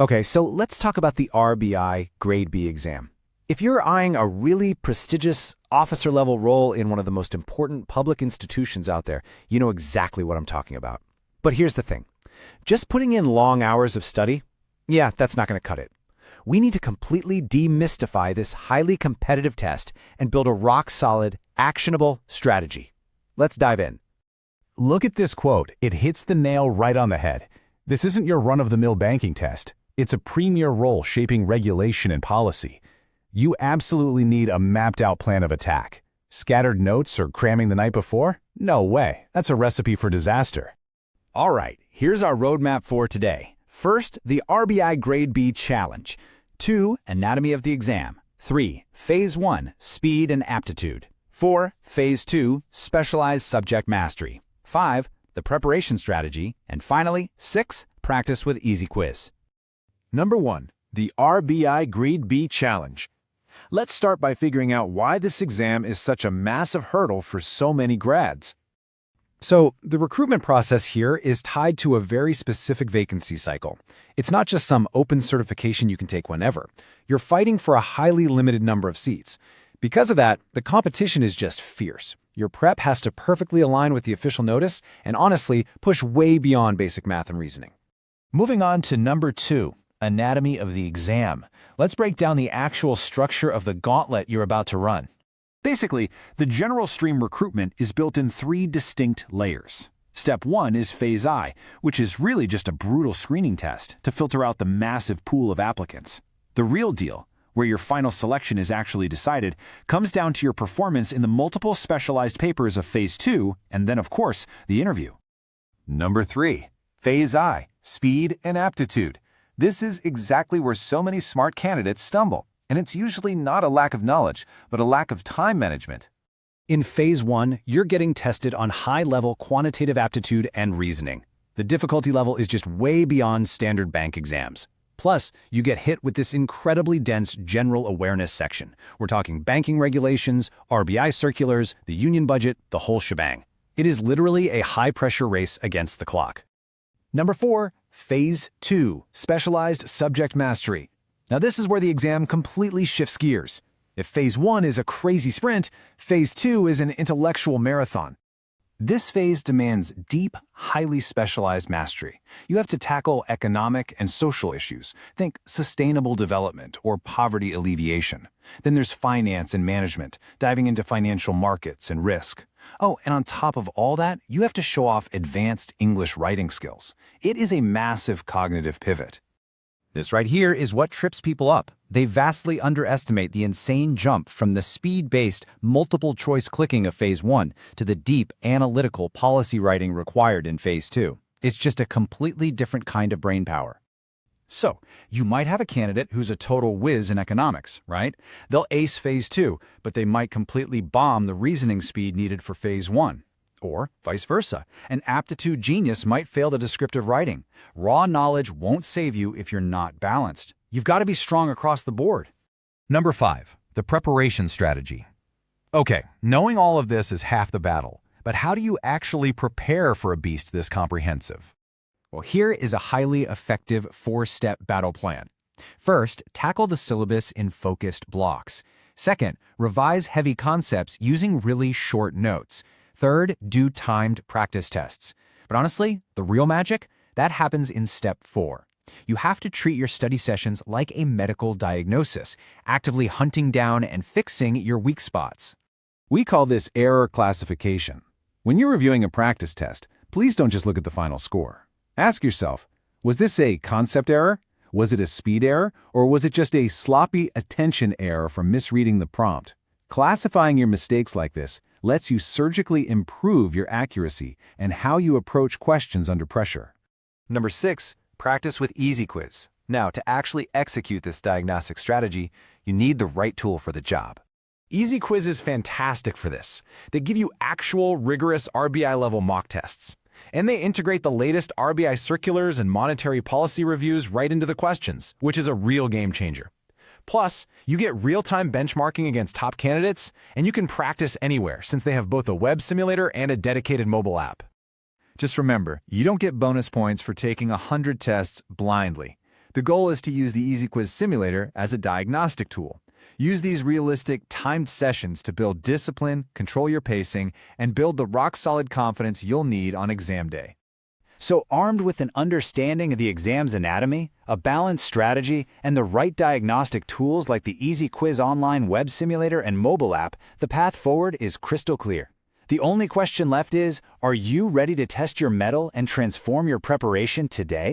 Okay, so let's talk about the RBI Grade B exam. If you're eyeing a really prestigious officer-level role in one of the most important public institutions out there, you know exactly what I'm talking about. But here's the thing. Just putting in long hours of study, yeah, that's not going to cut it. We need to completely demystify this highly competitive test and build a rock-solid, actionable strategy. Let's dive in. Look at this quote. It hits the nail right on the head. This isn't your run-of-the-mill banking test. It's a premier role shaping regulation and policy. You absolutely need a mapped-out plan of attack. Scattered notes or cramming the night before? No way. That's a recipe for disaster. All right, here's our roadmap for today. First, the RBI Grade B challenge. 2, anatomy of the exam. 3, phase 1, speed and aptitude. 4, phase 2, specialized subject mastery. 5, the preparation strategy. And finally, 6, practice with easy quiz. Number 1, the RBI Grade B challenge. Let's start by figuring out why this exam is such a massive hurdle for so many grads. So, the recruitment process here is tied to a very specific vacancy cycle. It's not just some open certification you can take whenever. You're fighting for a highly limited number of seats. Because of that, the competition is just fierce. Your prep has to perfectly align with the official notice and honestly push way beyond basic math and reasoning. Moving on to number 2, anatomy of the exam. Let's break down the actual structure of the gauntlet you're about to run. Basically, the general stream recruitment is built in 3 distinct layers. Step 1 is Phase I, which is really just a brutal screening test to filter out the massive pool of applicants. The real deal, where your final selection is actually decided, comes down to your performance in the multiple specialized papers of Phase II, and then, of course, the interview. Number 3, Phase I, speed and aptitude. This is exactly where so many smart candidates stumble. And it's usually not a lack of knowledge, but a lack of time management. In Phase 1, you're getting tested on high-level quantitative aptitude and reasoning. The difficulty level is just way beyond standard bank exams. Plus, you get hit with this incredibly dense general awareness section. We're talking banking regulations, RBI circulars, the union budget, the whole shebang. It is literally a high-pressure race against the clock. Number 4, Phase 2, specialized subject mastery. Now this is where the exam completely shifts gears. If Phase 1 is a crazy sprint, Phase 2 is an intellectual marathon. This phase demands deep, highly specialized mastery. You have to tackle economic and social issues. Think sustainable development or poverty alleviation. Then there's finance and management, diving into financial markets and risk. Oh, and on top of all that, you have to show off advanced English writing skills. It is a massive cognitive pivot. This right here is what trips people up. They vastly underestimate the insane jump from the speed-based, multiple-choice clicking of Phase 1 to the deep, analytical policy writing required in Phase 2. It's just a completely different kind of brain power. So, you might have a candidate who's a total whiz in economics, right? They'll ace Phase 2, but they might completely bomb the reasoning speed needed for Phase 1. Or vice versa. An aptitude genius might fail the descriptive writing. Raw knowledge won't save you if you're not balanced. You've got to be strong across the board. Number 5, the preparation strategy. Okay, knowing all of this is half the battle, but how do you actually prepare for a beast this comprehensive? Well, here is a highly effective 4-step battle plan. First, tackle the syllabus in focused blocks. Second, revise heavy concepts using really short notes. Third, do timed practice tests. But honestly, the real magic, that happens in Step 4. You have to treat your study sessions like a medical diagnosis, actively hunting down and fixing your weak spots. We call this error classification. When you're reviewing a practice test, please don't just look at the final score. Ask yourself, was this a concept error? Was it a speed error? Or was it just a sloppy attention error from misreading the prompt? Classifying your mistakes like this lets you surgically improve your accuracy and how you approach questions under pressure. Number 6, practice with easy quiz. Now, to actually execute this diagnostic strategy, you need the right tool for the job. Easy Quiz is fantastic for this. They give you actual, rigorous RBI-level mock tests. And they integrate the latest RBI circulars and monetary policy reviews right into the questions, which is a real game changer. Plus, you get real-time benchmarking against top candidates, and you can practice anywhere since they have both a web simulator and a dedicated mobile app. Just remember, you don't get bonus points for taking 100 tests blindly. The goal is to use the Easy Quiz Simulator as a diagnostic tool. Use these realistic, timed sessions to build discipline, control your pacing, and build the rock-solid confidence you'll need on exam day. So armed with an understanding of the exam's anatomy, a balanced strategy, and the right diagnostic tools like the Easy Quiz online web simulator and mobile app, the path forward is crystal clear. The only question left is, are you ready to test your mettle and transform your preparation today?